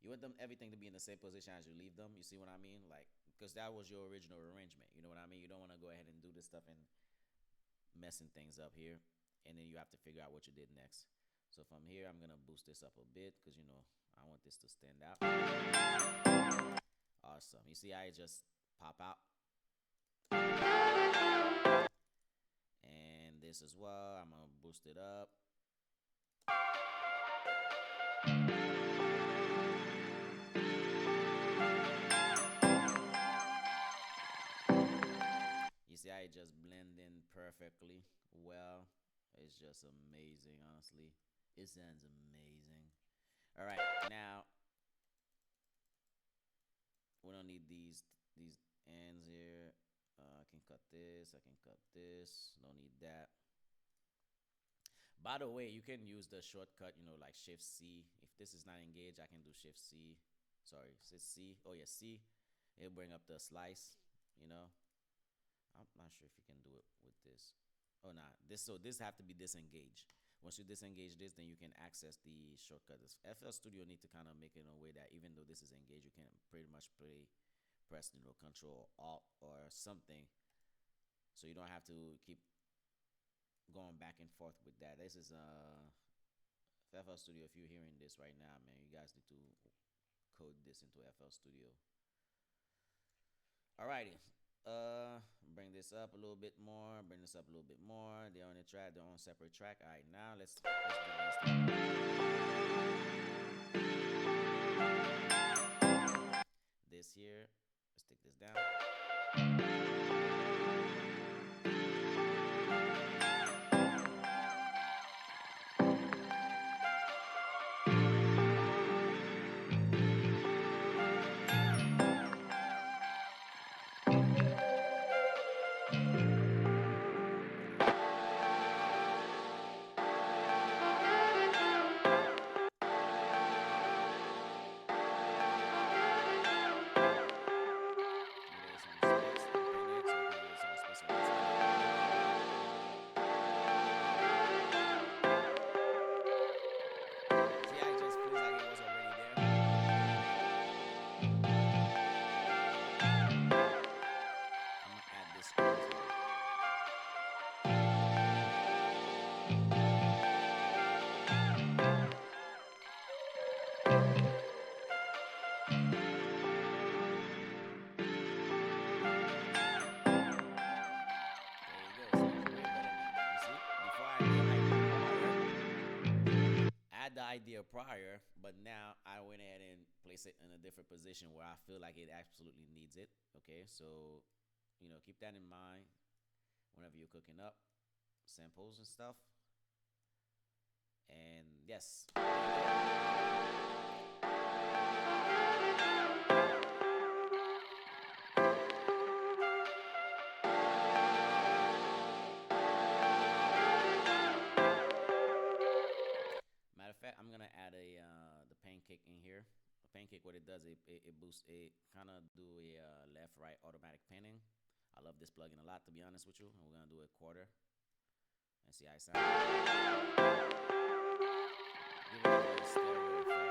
you want them everything to be in the same position as you leave them. You see what I mean? Like, because that was your original arrangement. You know what I mean? You don't want to go ahead and do this stuff and messing things up here, and then you have to figure out what you did next. So from here, I'm gonna boost this up a bit because I want this to stand out. Awesome. You see how it just pop out, and this as well. I'm gonna boost it up. You see how it just blend in perfectly well. It's just amazing, honestly. It sounds amazing. All right, now we don't need these ends here. I can cut this. I can cut this. Don't need that. By the way, you can use the shortcut, like Shift C. If this is not engaged, I can do Shift C. Sorry, Shift C. Oh yeah, C. It'll bring up the slice. You know, I'm not sure if you can do it with this. Oh nah, this have to be disengaged. Once you disengage this, then you can access the shortcut. This FL Studio need to kind of make it in a way that even though this is engaged, you can pretty much press Control Alt or something, so you don't have to keep going back and forth with that. This is FL Studio. If you're hearing this right now, man, you guys need to code this into FL Studio. Alrighty. Bring this up a little bit more. Bring this up a little bit more. They're on the track. They're on separate track. All right, now let's do this here. Let's take this down. The idea prior, but now I went ahead and placed it in a different position where I feel like it absolutely needs it. Okay, so keep that in mind whenever you're cooking up samples and stuff. And yes. Matter of fact, I'm gonna add the pancake in here. The pancake, what it does, it boosts. It kind of do a left right automatic panning. I love this plugin a lot, to be honest with you. And we're gonna do a quarter and see how it sounds. Give it a stereo effect.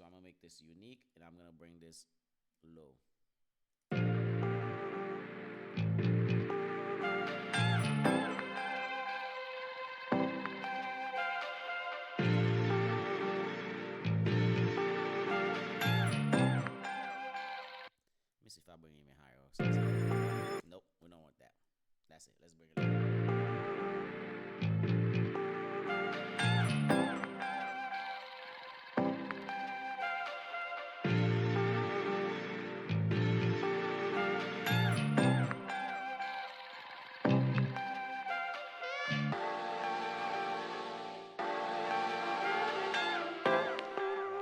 So I'm gonna make this unique, and I'm gonna bring this low. Let me see if I bring it even higher. Nope, we don't want that. That's it. Let's bring it low.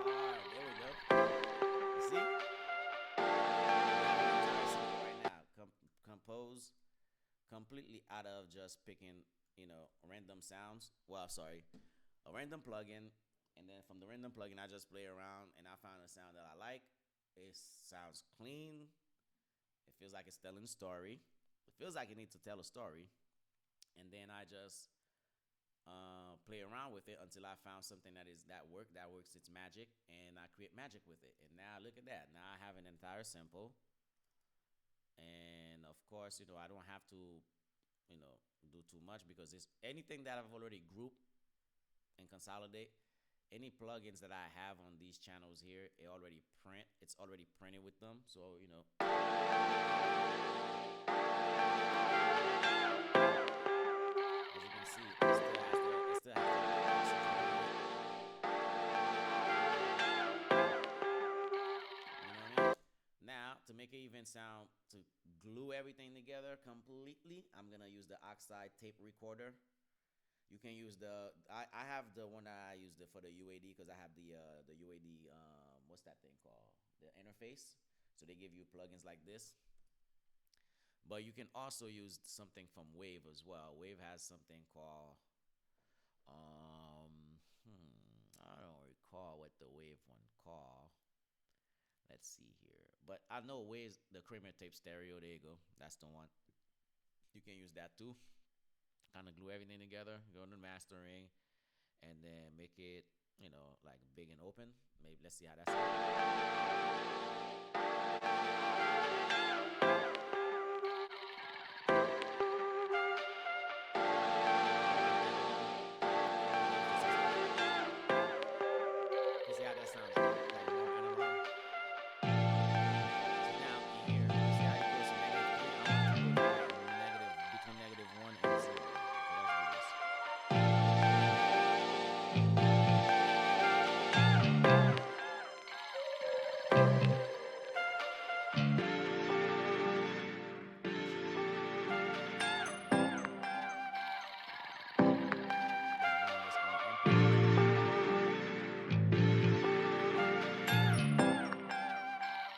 Alright, there we go. You see? We have an entire sample right now. Compose completely out of just picking, random sounds. Well, sorry, a random plugin, and then from the random plugin, I just play around, and I found a sound that I like. It sounds clean. It feels like it's telling a story. It feels like it needs to tell a story, and then I just play around with it until I found something that works its magic, and I create magic with it. And now look at that. Now I have an entire sample, and of course, I don't have to, do too much because it's anything that I've already grouped and consolidate. Any plugins that I have on these channels here, it's already printed with them. So as you can see, you know what I mean? Now, to make it even sound, to glue everything together completely, I'm gonna use the oxide tape recorder. You can use I have the one that I used for the UAD because I have the UAD what's that thing called, the interface. So they give you plugins like this, but you can also use something from Wave as well. Wave has something called I don't recall what the Wave one called. Let's see here. But I know Waves, the Kramer tape stereo. There you go. That's the one. You can use that too. Kind of glue everything together. Go to mastering, and then make it, like big and open. Maybe let's see how that sounds. See how that sounds like more analog. So now in here, see how it goes to -3. I want to go to like negative between -1 and 0. So let's do this. Let's run this on input. Let's bring it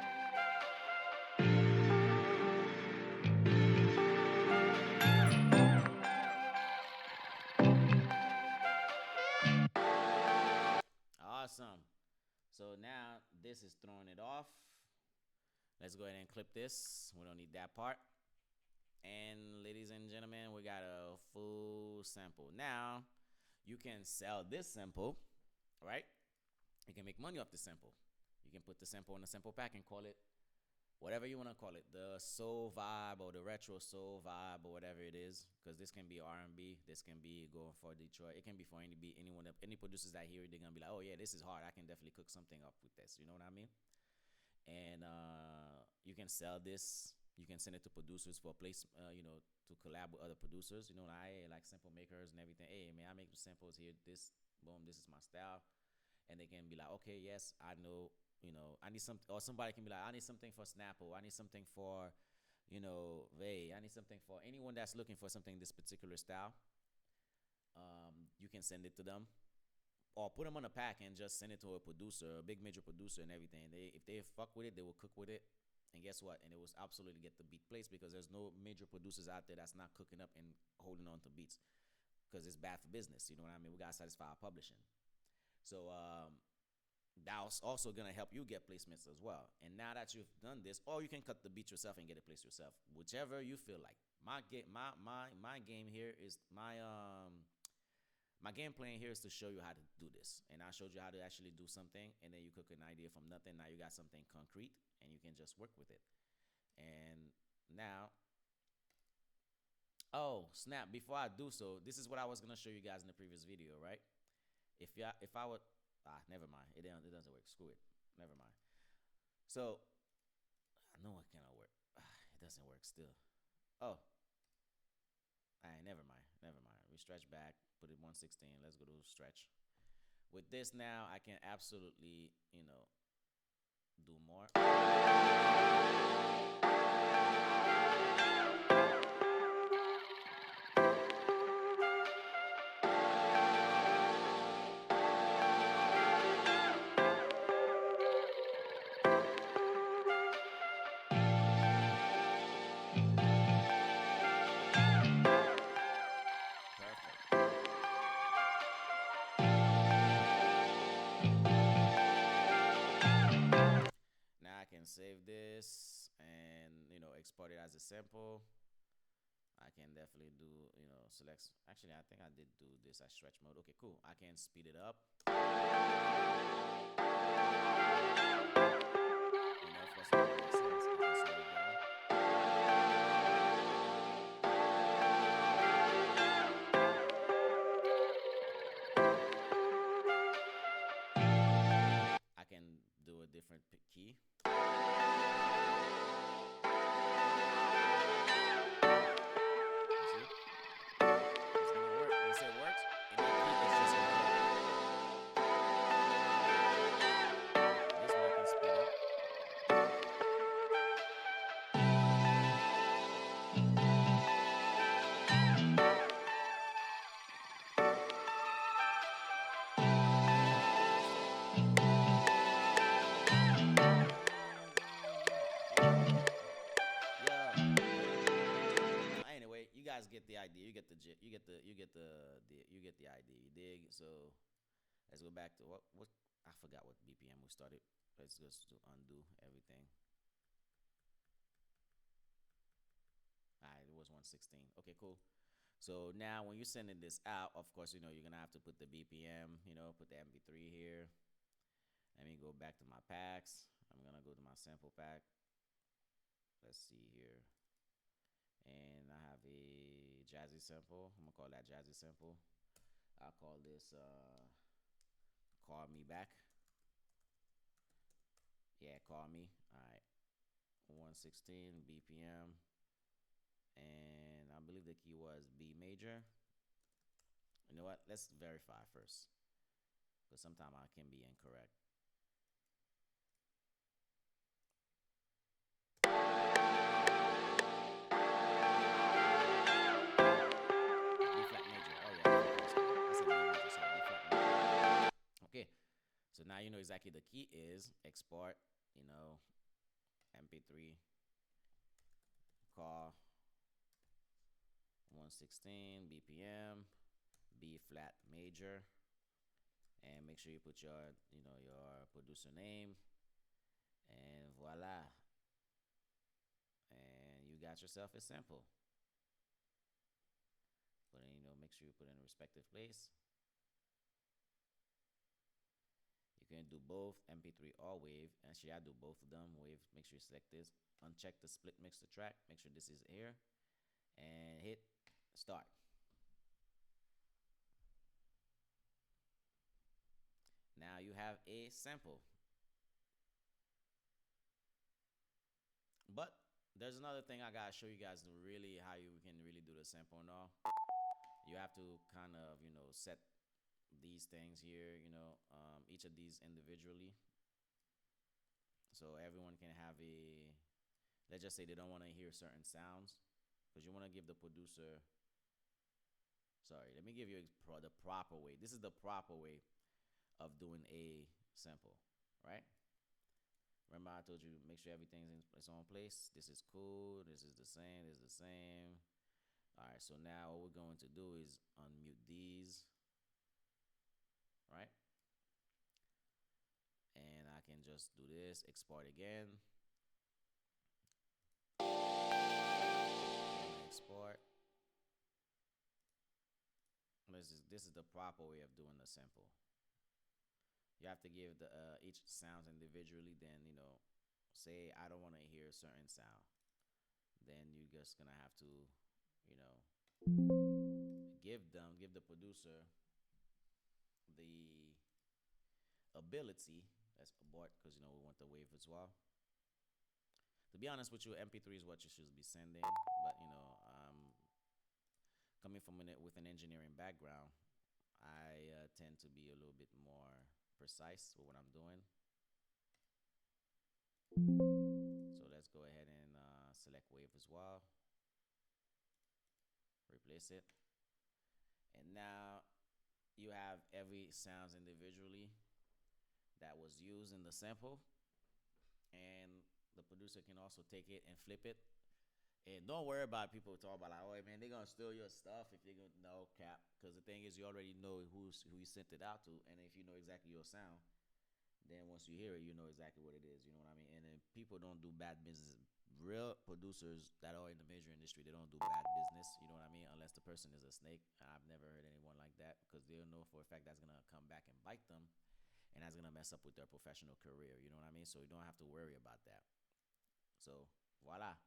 up a little bit more. Awesome. So now this is throwing it off. Let's go ahead and clip this. We don't need that part. And ladies and gentlemen, we got a full sample. Now you can sell this sample, right? You can make money off the sample. You can put the sample in a sample pack and call it whatever you want to call it, the soul vibe or the retro soul vibe or whatever it is. Because this can be R&B, this can be going for Detroit, it can be for anyone, any producers that hear it, they're gonna be like, oh yeah, this is hard. I can definitely cook something up with this. You know what I mean? And you can sell this. You can send it to producers for place, to collab with other producers. Like sample makers and everything. Hey man, I make samples here. This, boom, this is my style, and they can be like, okay, yes, I know. I need some, or somebody can be like, I need something for Snappo. I need something for, Vay. I need something for anyone that's looking for something in this particular style. You can send it to them, or put them on a pack and just send it to a producer, a big major producer, and everything. If they fuck with it, they will cook with it. And guess what? And it will absolutely get the beat placed because there's no major producers out there that's not cooking up and holding on to beats because it's bad for business. You know what I mean? We gotta satisfy our publishing. So that's also gonna help you get placements as well. And now that you've done this, or you can cut the beat yourself and get a place yourself, whichever you feel like. My game here is my game plan here is to show you how to do this. And I showed you how to actually do something, and then you cook an idea from nothing. Now you got something concrete, and you can just work with it. And now, oh snap! Before I do so, this is what I was gonna show you guys in the previous video, right? If I would never mind. It doesn't work. Screw it. Never mind. So I know it cannot work. It doesn't work still. Oh, all right. Never mind. Never mind. We stretch back. Put it 116. Let's go to stretch. With this now, I can absolutely do more. Perfect. Now I can save this and export it as a sample. I can definitely do select. Actually, I think I did do this as stretch mode. Okay, cool. I can speed it up. Of course, it makes sense. I can slow it down. I can do a different key. You see? It's gonna work. Once it works, in that key, it's just gonna work. This one I can speed up. Yeah. Anyway, you guys get the idea. You get the you get the idea. You dig? So let's go back to what I forgot what BPM we started. Let's just undo everything. All right, it was 116. Okay, cool. So now when you're sending this out, of course, you're gonna have to put the BPM. Put the MP3 here. Let me go back to my packs. I'm gonna go to my sample pack. Let's see here. And I have a jazzy sample. I'm gonna call that jazzy sample. I'll call this call me back. Yeah, call me. All right. 116 BPM. And I believe the key was B major. You know what? Let's verify first. Because sometimes I can be incorrect. B flat major. Oh yeah, I said B major, sorry, B flat major. Okay, so now you know exactly the key is export, MP3, call 116 BPM, B flat major, and make sure you put your producer name, and voila, and you got yourself a sample. But then, make sure you put it in a respective place. You can do both MP3 or wave. Actually, I do both of them. Wave, make sure you select this. Uncheck the split mix the track. Make sure this is here. And hit start. Now you have a sample. But there's another thing I gotta show you guys really how you can really do the sample and all. You have to kind of, set these things here, each of these individually. So everyone can have let's just say they don't want to hear certain sounds. Because you want to give the producer, sorry, let me give you the proper way. This is the proper way of doing a sample, right? Remember I told you make sure everything's in its own place. This is cool. This is the same. This is the same. All right, so now what we're going to do is unmute these, right? just do this, export again, export. This is the proper way of doing the sample. You have to give the each sounds individually. Then say I don't want to hear a certain sound. Then you're just gonna have to, you know, give the producer the ability. Let's abort because we want the wave as well. To be honest with you, MP3 is what you should be sending. But coming from with an engineering background, I tend to be a little bit more precise with what I'm doing. So let's go ahead and select wave as well, replace it, and now you have every sounds individually that was used in the sample, and the producer can also take it and flip it. And don't worry about people talking about like, oh man, they're gonna steal your stuff if they're gonna no cap. Because the thing is, you already know who you sent it out to, and if you know exactly your sound, then once you hear it, you know exactly what it is. You know what I mean? And then people don't do bad business. Real producers that are in the major industry, they don't do bad business. You know what I mean? Unless the person is a snake. I've never heard anyone like that because they'll know for a fact that's gonna come back and bite them, and that's gonna mess up with their professional career. You know what I mean? So you don't have to worry about that. So voila.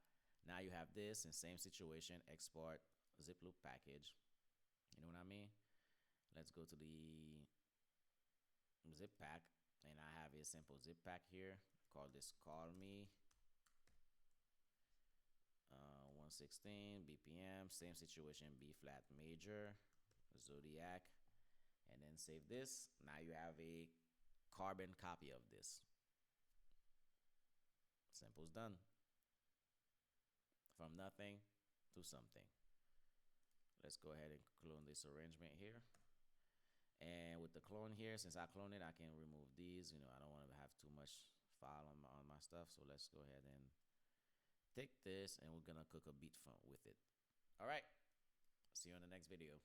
Now you have this in same situation. Export zip loop package. You know what I mean? Let's go to the zip pack, and I have a simple zip pack here. Call this call me 116 BPM. Same situation. B flat major, Zodiac, and then save this. Now you have a carbon copy of this. Simple's done. From nothing to something. Let's go ahead and clone this arrangement here. And with the clone here, since I clone it, I can remove these. I don't want to have too much file on my stuff. So let's go ahead and take this, and we're gonna cook a beat with it. All right. See you on the next video.